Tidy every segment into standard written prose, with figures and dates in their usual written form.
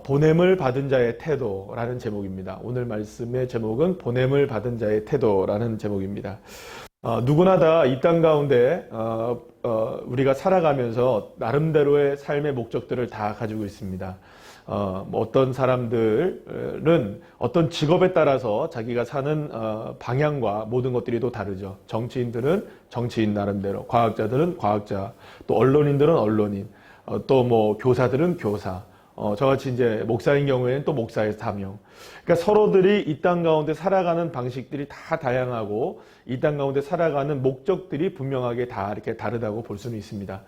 보냄을 받은 자의 태도라는 제목입니다. 오늘 말씀의 제목은 보냄을 받은 자의 태도라는 제목입니다. 누구나 다 이 땅 가운데 우리가 살아가면서 나름대로의 삶의 목적들을 다 가지고 있습니다. 어떤 사람들은 어떤 직업에 따라서 자기가 사는 방향과 모든 것들이 또 다르죠. 정치인들은 정치인 나름대로, 과학자들은 과학자, 또 언론인들은 언론인, 또 뭐 교사들은 교사, 저같이 이제 목사인 경우에는 또 목사의 사명. 그러니까 서로들이 이 땅 가운데 살아가는 방식들이 다 다양하고 이 땅 가운데 살아가는 목적들이 분명하게 다 이렇게 다르다고 볼 수는 있습니다.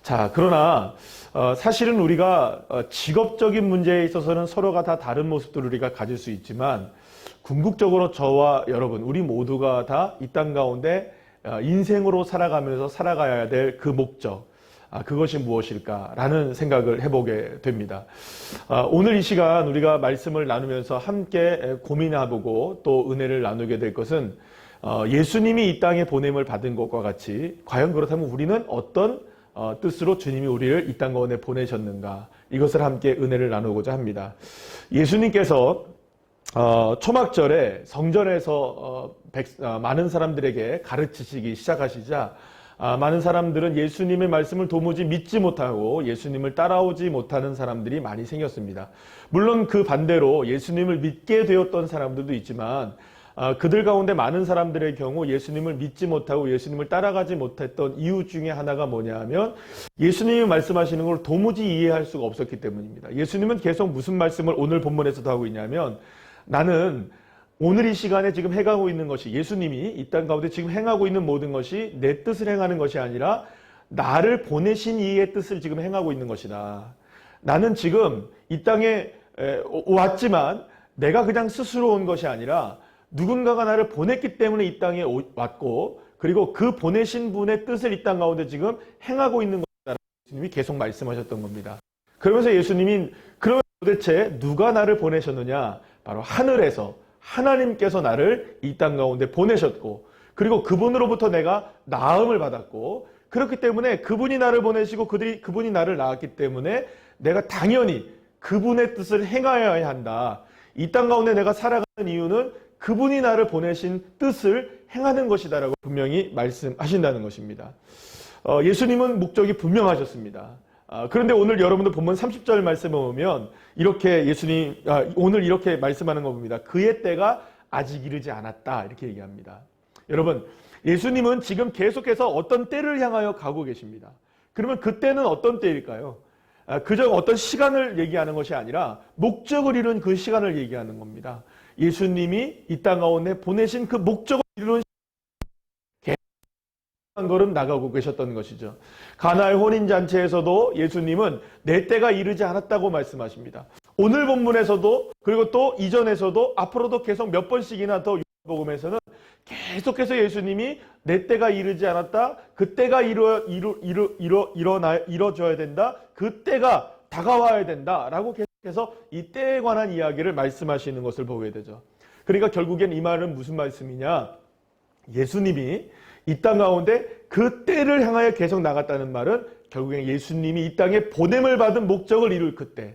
자, 그러나 사실은 우리가 직업적인 문제에 있어서는 서로가 다 다른 모습들을 우리가 가질 수 있지만 궁극적으로 저와 여러분, 우리 모두가 다 이 땅 가운데 인생으로 살아가면서 살아가야 될 그 목적, 그것이 무엇일까라는 생각을 해보게 됩니다. 오늘 이 시간 우리가 말씀을 나누면서 함께 고민해보고 또 은혜를 나누게 될 것은 예수님이 이 땅에 보냄을 받은 것과 같이 과연 그렇다면 우리는 어떤 뜻으로 주님이 우리를 이 땅 가운데 보내셨는가, 이것을 함께 은혜를 나누고자 합니다. 예수님께서 초막절에 성전에서 많은 사람들에게 가르치시기 시작하시자 많은 사람들은 예수님의 말씀을 도무지 믿지 못하고 예수님을 따라오지 못하는 사람들이 많이 생겼습니다. 물론 그 반대로 예수님을 믿게 되었던 사람들도 있지만 그들 가운데 많은 사람들의 경우 예수님을 믿지 못하고 예수님을 따라가지 못했던 이유 중에 하나가 뭐냐 하면 예수님이 말씀하시는 걸 도무지 이해할 수가 없었기 때문입니다. 예수님은 계속 무슨 말씀을 오늘 본문에서도 하고 있냐면, 나는 오늘 이 시간에 지금 행하고 있는 것이, 예수님이 이 땅 가운데 지금 행하고 있는 모든 것이 내 뜻을 행하는 것이 아니라 나를 보내신 이의 뜻을 지금 행하고 있는 것이다. 나는 지금 이 땅에 왔지만 내가 그냥 스스로 온 것이 아니라 누군가가 나를 보냈기 때문에 이 땅에 왔고, 그리고 그 보내신 분의 뜻을 이 땅 가운데 지금 행하고 있는 것이다. 예수님이 계속 말씀하셨던 겁니다. 그러면서 예수님이 그러면 도대체 누가 나를 보내셨느냐? 바로 하늘에서 하나님께서 나를 이 땅 가운데 보내셨고, 그리고 그분으로부터 내가 나음을 받았고, 그렇기 때문에 그분이 나를 보내시고 그분이 나를 낳았기 때문에 내가 당연히 그분의 뜻을 행하여야 한다. 이 땅 가운데 내가 살아가는 이유는 그분이 나를 보내신 뜻을 행하는 것이다라고 분명히 말씀하신다는 것입니다. 예수님은 목적이 분명하셨습니다. 그런데 오늘 여러분들 본문 30절 말씀을 보면 이렇게 오늘 이렇게 말씀하는 거 봅니다. 그의 때가 아직 이르지 않았다, 이렇게 얘기합니다. 여러분, 예수님은 지금 계속해서 어떤 때를 향하여 가고 계십니다. 그러면 그 때는 어떤 때일까요? 그저 어떤 시간을 얘기하는 것이 아니라 목적을 이룬 그 시간을 얘기하는 겁니다. 예수님이 이 땅 가운데 보내신 그 목적을 이루는 한 걸음 나가고 계셨던 것이죠. 가나의 혼인잔치에서도 예수님은 내 때가 이르지 않았다고 말씀하십니다. 오늘 본문에서도, 그리고 또 이전에서도 앞으로도 계속 몇 번씩이나 더 요한복음에서는 계속해서 예수님이 내 때가 이르지 않았다, 그 때가 이뤄져야 된다, 그 때가 다가와야 된다라고 계속해서 이 때에 관한 이야기를 말씀하시는 것을 보게 되죠. 그러니까 결국엔 이 말은 무슨 말씀이냐? 예수님이 이 땅 가운데 그 때를 향하여 계속 나갔다는 말은 결국엔 예수님이 이 땅에 보냄을 받은 목적을 이룰 그때.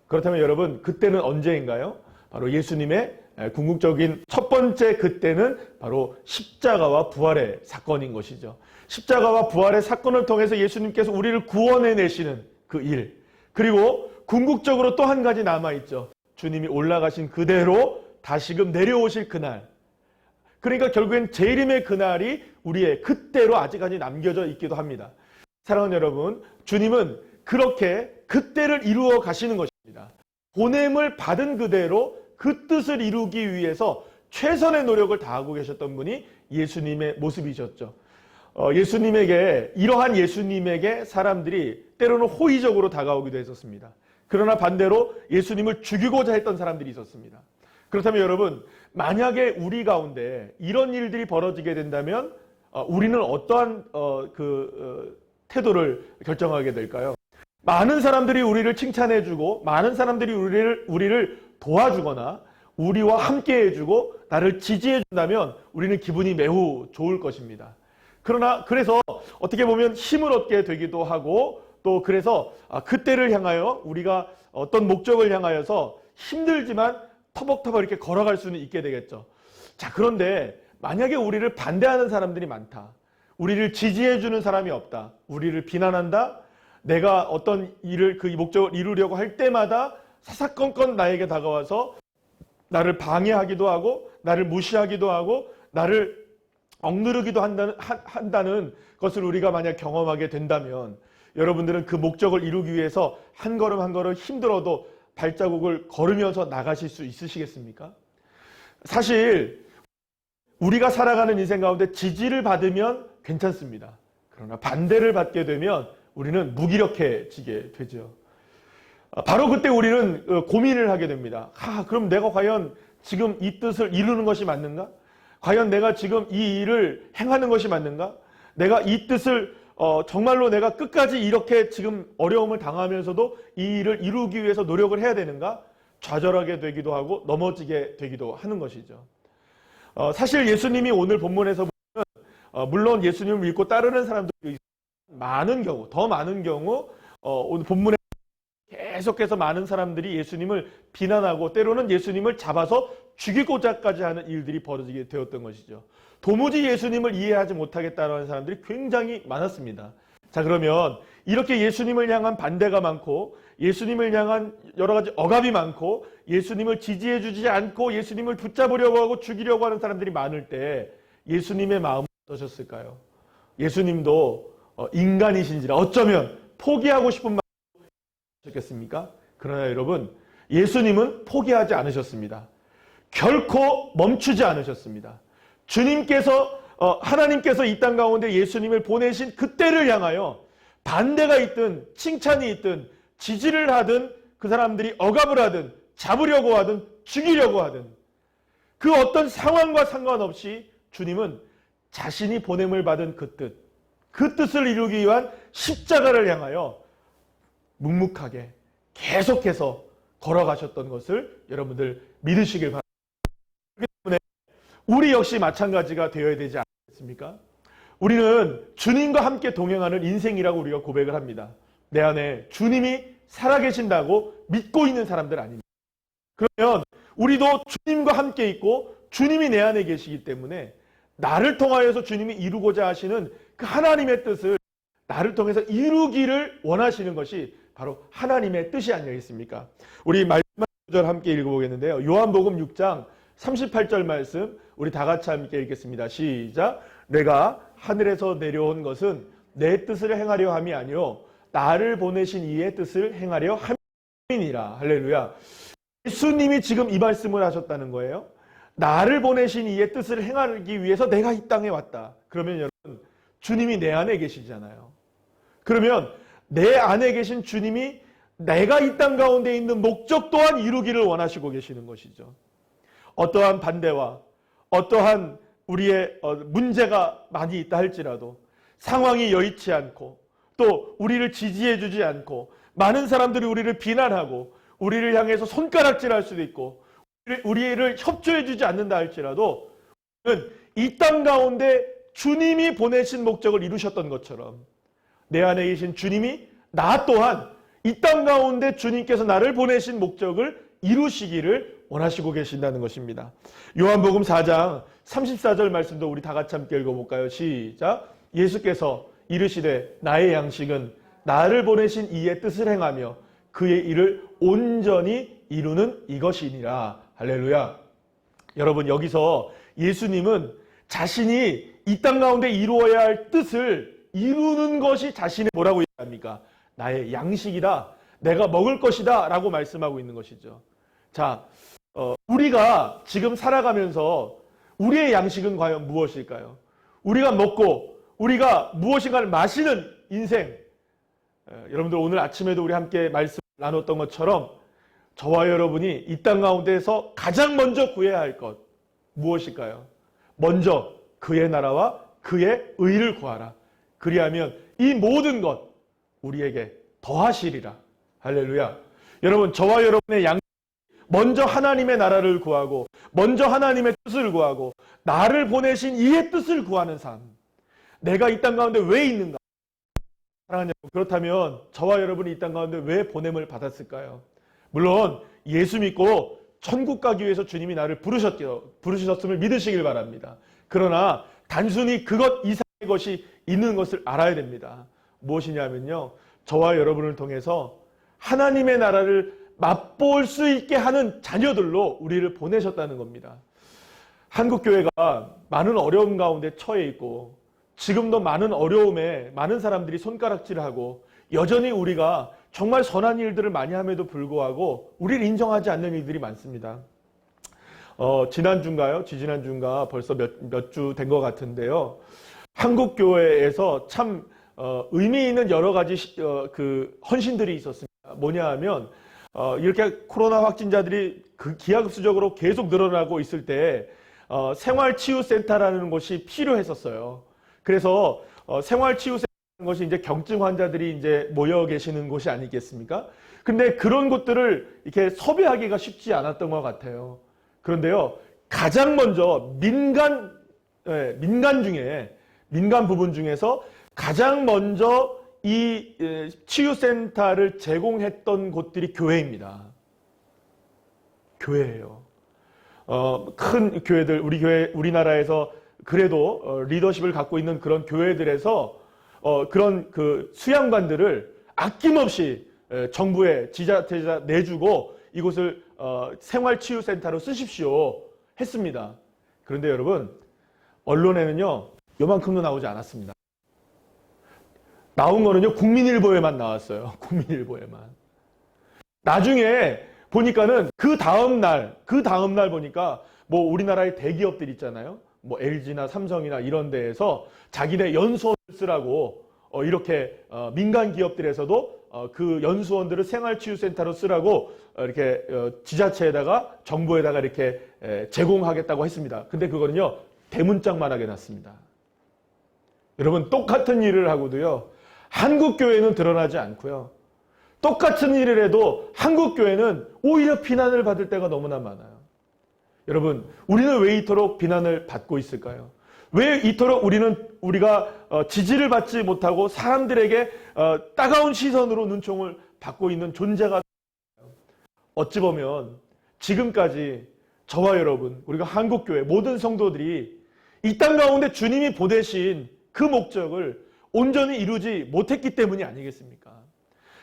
그렇다면 여러분, 그때는 언제인가요? 바로 예수님의 궁극적인 첫 번째 그때는 바로 십자가와 부활의 사건인 것이죠. 십자가와 부활의 사건을 통해서 예수님께서 우리를 구원해내시는 그 일. 그리고 궁극적으로 또 한 가지 남아있죠. 주님이 올라가신 그대로 다시금 내려오실 그날. 그러니까 결국엔 재림의 그날이 우리의 그때로 아직까지 남겨져 있기도 합니다. 사랑하는 여러분, 주님은 그렇게 그때를 이루어 가시는 것입니다. 보냄을 받은 그대로 그 뜻을 이루기 위해서 최선의 노력을 다하고 계셨던 분이 예수님의 모습이셨죠. 이러한 예수님에게 사람들이 때로는 호의적으로 다가오기도 했었습니다. 그러나 반대로 예수님을 죽이고자 했던 사람들이 있었습니다. 그렇다면 여러분, 만약에 우리 가운데 이런 일들이 벌어지게 된다면 우리는 어떠한 태도를 결정하게 될까요? 많은 사람들이 우리를 칭찬해주고 많은 사람들이 우리를 도와주거나 우리와 함께 해주고 나를 지지해준다면 우리는 기분이 매우 좋을 것입니다. 그래서 어떻게 보면 힘을 얻게 되기도 하고 또 그래서 그때를 향하여 우리가 어떤 목적을 향하여서 힘들지만 터벅터벅 이렇게 걸어갈 수는 있게 되겠죠. 자, 그런데 만약에 우리를 반대하는 사람들이 많다. 우리를 지지해주는 사람이 없다. 우리를 비난한다. 내가 어떤 일을 그 목적을 이루려고 할 때마다 사사건건 나에게 다가와서 나를 방해하기도 하고 나를 무시하기도 하고 나를 억누르기도 한다는 것을 우리가 만약 경험하게 된다면 여러분들은 그 목적을 이루기 위해서 한 걸음 한 걸음 힘들어도 발자국을 걸으면서 나가실 수 있으시겠습니까? 사실 우리가 살아가는 인생 가운데 지지를 받으면 괜찮습니다. 그러나 반대를 받게 되면 우리는 무기력해지게 되죠. 바로 그때 우리는 고민을 하게 됩니다. 그럼 내가 과연 지금 이 뜻을 이루는 것이 맞는가? 과연 내가 지금 이 일을 행하는 것이 맞는가? 내가 이 뜻을 정말로 내가 끝까지 이렇게 지금 어려움을 당하면서도 이 일을 이루기 위해서 노력을 해야 되는가? 좌절하게 되기도 하고 넘어지게 되기도 하는 것이죠. 사실 예수님이 오늘 본문에서 보면 물론 예수님을 믿고 따르는 사람들이 많은 경우, 더 많은 경우 오늘 본문에 계속해서 많은 사람들이 예수님을 비난하고 때로는 예수님을 잡아서 죽이고자까지 하는 일들이 벌어지게 되었던 것이죠. 도무지 예수님을 이해하지 못하겠다는 사람들이 굉장히 많았습니다. 자, 그러면 이렇게 예수님을 향한 반대가 많고 예수님을 향한 여러 가지 억압이 많고 예수님을 지지해주지 않고 예수님을 붙잡으려고 하고 죽이려고 하는 사람들이 많을 때 예수님의 마음은 어떠셨을까요? 예수님도 인간이신지라 어쩌면 포기하고 싶은 마음이 있었겠습니까? 그러나 여러분, 예수님은 포기하지 않으셨습니다. 결코 멈추지 않으셨습니다. 주님께서 하나님께서 이 땅 가운데 예수님을 보내신 그때를 향하여 반대가 있든 칭찬이 있든 지지를 하든 그 사람들이 억압을 하든 잡으려고 하든 죽이려고 하든 그 어떤 상황과 상관없이 주님은 자신이 보냄을 받은 그 뜻을 이루기 위한 십자가를 향하여 묵묵하게 계속해서 걸어가셨던 것을 여러분들 믿으시길 바랍니다. 그렇기 때문에 우리 역시 마찬가지가 되어야 되지 않겠습니까? 우리는 주님과 함께 동행하는 인생이라고 우리가 고백을 합니다. 내 안에 주님이 살아계신다고 믿고 있는 사람들 아닙니까? 그러면 우리도 주님과 함께 있고 주님이 내 안에 계시기 때문에 나를 통하여서 주님이 이루고자 하시는 그 하나님의 뜻을 나를 통해서 이루기를 원하시는 것이 바로 하나님의 뜻이 아니겠습니까? 우리 말씀 한 구절 함께 읽어보겠는데요. 요한복음 6장 38절 말씀 우리 다 같이 함께 읽겠습니다. 시작. 내가 하늘에서 내려온 것은 내 뜻을 행하려 함이 아니요 나를 보내신 이의 뜻을 행하려 함이니라. 할렐루야. 예수님이 지금 이 말씀을 하셨다는 거예요. 나를 보내신 이의 뜻을 행하기 위해서 내가 이 땅에 왔다. 그러면 여러분, 주님이 내 안에 계시잖아요. 그러면 내 안에 계신 주님이 내가 이 땅 가운데 있는 목적 또한 이루기를 원하시고 계시는 것이죠. 어떠한 반대와 어떠한 우리의 문제가 많이 있다 할지라도 상황이 여의치 않고 또 우리를 지지해주지 않고 많은 사람들이 우리를 비난하고 우리를 향해서 손가락질할 수도 있고 우리를 협조해주지 않는다 할지라도 이 땅 가운데 주님이 보내신 목적을 이루셨던 것처럼 내 안에 계신 주님이 나 또한 이 땅 가운데 주님께서 나를 보내신 목적을 이루시기를 원하시고 계신다는 것입니다. 요한복음 4장 34절 말씀도 우리 다 같이 함께 읽어볼까요? 시작. 예수께서 이르시되 나의 양식은 나를 보내신 이의 뜻을 행하며 그의 일을 온전히 이루는 이것이니라. 할렐루야. 여러분, 여기서 예수님은 자신이 이 땅 가운데 이루어야 할 뜻을 이루는 것이 자신의 뭐라고 얘기합니까? 나의 양식이다. 내가 먹을 것이다. 라고 말씀하고 있는 것이죠. 자, 우리가 지금 살아가면서 우리의 양식은 과연 무엇일까요? 우리가 먹고 우리가 무엇인가를 마시는 인생. 여러분들 오늘 아침에도 우리 함께 말씀 나눴던 것처럼 저와 여러분이 이 땅 가운데에서 가장 먼저 구해야 할 것 무엇일까요? 먼저 그의 나라와 그의 의를 구하라. 그리하면 이 모든 것 우리에게 더하시리라. 할렐루야. 여러분, 저와 여러분의 양식 먼저 하나님의 나라를 구하고 먼저 하나님의 뜻을 구하고 나를 보내신 이의 뜻을 구하는 삶. 내가 이 땅 가운데 왜 있는가? 사랑하는 여러분, 그렇다면 저와 여러분이 이 땅 가운데 왜 보냄을 받았을까요? 물론 예수 믿고 천국 가기 위해서 주님이 나를 부르셨음을 믿으시길 바랍니다. 그러나 단순히 그것 이상의 것이 있는 것을 알아야 됩니다. 무엇이냐면요, 저와 여러분을 통해서 하나님의 나라를 맛볼 수 있게 하는 자녀들로 우리를 보내셨다는 겁니다. 한국교회가 많은 어려움 가운데 처해 있고 지금도 많은 어려움에 많은 사람들이 손가락질하고 여전히 우리가 정말 선한 일들을 많이 함에도 불구하고 우리를 인정하지 않는 일들이 많습니다. 지난주인가요? 지지난주인가 벌써 몇 주 된 것 같은데요. 한국교회에서 참 의미 있는 여러 가지 헌신들이 있었습니다. 뭐냐 하면 이렇게 코로나 확진자들이 기하급수적으로 계속 늘어나고 있을 때 생활치유센터라는 곳이 필요했었어요. 그래서 생활치유센터라는 것이 이제 경증 환자들이 이제 모여 계시는 곳이 아니겠습니까? 근데 그런 곳들을 이렇게 섭외하기가 쉽지 않았던 것 같아요. 그런데요, 가장 먼저 민간 부분 중에서 가장 먼저 이 치유센터를 제공했던 곳들이 교회입니다. 교회예요. 큰 교회들, 우리나라에서 그래도 리더십을 갖고 있는 그런 교회들에서 그런 그 수양관들을 아낌없이 정부에 지자체자 내주고 이곳을 생활치유센터로 쓰십시오 했습니다. 그런데 여러분, 언론에는요 요만큼도 나오지 않았습니다. 나온 거는요 국민일보에만 나왔어요. 국민일보에만. 나중에 보니까는 그 다음날 보니까 뭐 우리나라의 대기업들 있잖아요. 뭐 LG나 삼성이나 이런 데에서 자기네 연수원을 쓰라고 이렇게 민간 기업들에서도 그 연수원들을 생활치유센터로 쓰라고 이렇게 지자체에다가 정부에다가 이렇게 제공하겠다고 했습니다. 근데 그거는요 대문짝만하게 났습니다. 여러분, 똑같은 일을 하고도요 한국교회는 드러나지 않고요, 똑같은 일을 해도 한국교회는 오히려 비난을 받을 때가 너무나 많아요. 여러분, 우리는 왜 이토록 비난을 받고 있을까요? 왜 이토록 우리가 지지를 받지 못하고 사람들에게 따가운 시선으로 눈총을 받고 있는 존재가 될까요? 어찌 보면 지금까지 저와 여러분, 우리가 한국교회 모든 성도들이 이 땅 가운데 주님이 보내신 그 목적을 온전히 이루지 못했기 때문이 아니겠습니까?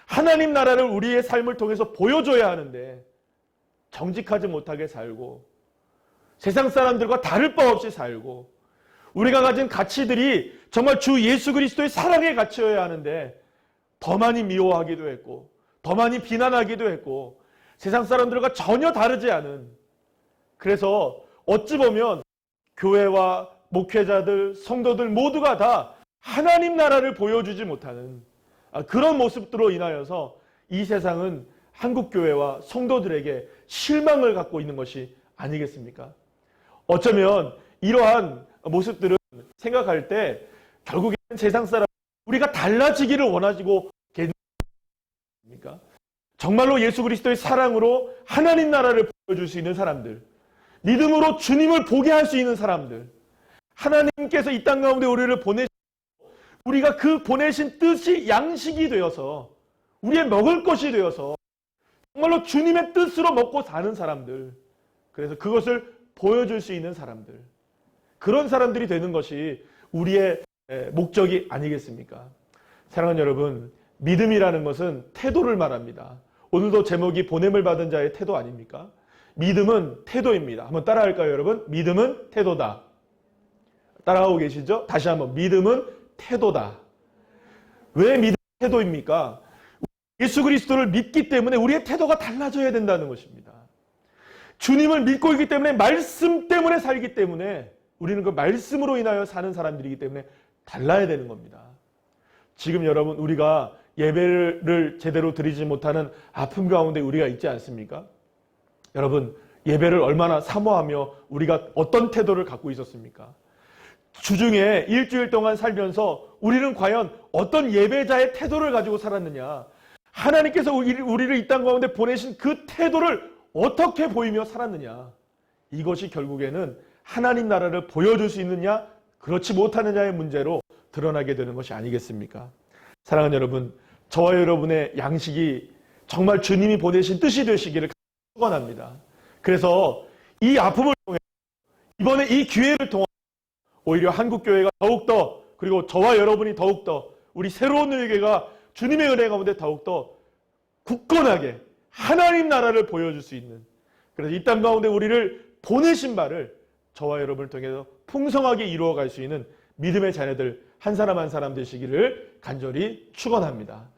하나님 나라를 우리의 삶을 통해서 보여줘야 하는데 정직하지 못하게 살고 세상 사람들과 다를 바 없이 살고 우리가 가진 가치들이 정말 주 예수 그리스도의 사랑의 가치여야 하는데 더 많이 미워하기도 했고 더 많이 비난하기도 했고 세상 사람들과 전혀 다르지 않은, 그래서 어찌 보면 교회와 목회자들, 성도들 모두가 다 하나님 나라를 보여주지 못하는 그런 모습들로 인하여서 이 세상은 한국교회와 성도들에게 실망을 갖고 있는 것이 아니겠습니까? 어쩌면 이러한 모습들을 생각할 때 결국에는 세상 사람, 우리가 달라지기를 원하시고 계십니까? 정말로 예수 그리스도의 사랑으로 하나님 나라를 보여줄 수 있는 사람들, 믿음으로 주님을 보게 할 수 있는 사람들, 하나님께서 이 땅 가운데 우리를 보내시고 우리가 그 보내신 뜻이 양식이 되어서 우리의 먹을 것이 되어서 정말로 주님의 뜻으로 먹고 사는 사람들, 그래서 그것을 보여줄 수 있는 사람들, 그런 사람들이 되는 것이 우리의 목적이 아니겠습니까? 사랑하는 여러분, 믿음이라는 것은 태도를 말합니다. 오늘도 제목이 보냄을 받은 자의 태도 아닙니까? 믿음은 태도입니다. 한번 따라할까요, 여러분? 믿음은 태도다. 따라하고 계시죠? 다시 한번, 믿음은 태도다. 왜 믿음이 태도입니까? 예수 그리스도를 믿기 때문에 우리의 태도가 달라져야 된다는 것입니다. 주님을 믿고 있기 때문에, 말씀 때문에 살기 때문에 우리는 그 말씀으로 인하여 사는 사람들이기 때문에 달라야 되는 겁니다. 지금 여러분, 우리가 예배를 제대로 드리지 못하는 아픔 가운데 우리가 있지 않습니까? 여러분, 예배를 얼마나 사모하며 우리가 어떤 태도를 갖고 있었습니까? 주중에 일주일 동안 살면서 우리는 과연 어떤 예배자의 태도를 가지고 살았느냐? 하나님께서 우리를 이 땅 가운데 보내신 그 태도를 어떻게 보이며 살았느냐? 이것이 결국에는 하나님 나라를 보여줄 수 있느냐, 그렇지 못하느냐의 문제로 드러나게 되는 것이 아니겠습니까? 사랑하는 여러분, 저와 여러분의 양식이 정말 주님이 보내신 뜻이 되시기를 축원합니다. 그래서 이 아픔을 통해 이번에 이 기회를 통해 오히려 한국교회가 더욱더, 그리고 저와 여러분이 더욱더, 우리 새로운 교회가 주님의 은혜 가운데 더욱더 굳건하게 하나님 나라를 보여줄 수 있는, 그래서 이 땅 가운데 우리를 보내신 바를 저와 여러분을 통해서 풍성하게 이루어갈 수 있는 믿음의 자녀들 한 사람 한 사람 되시기를 간절히 축원합니다.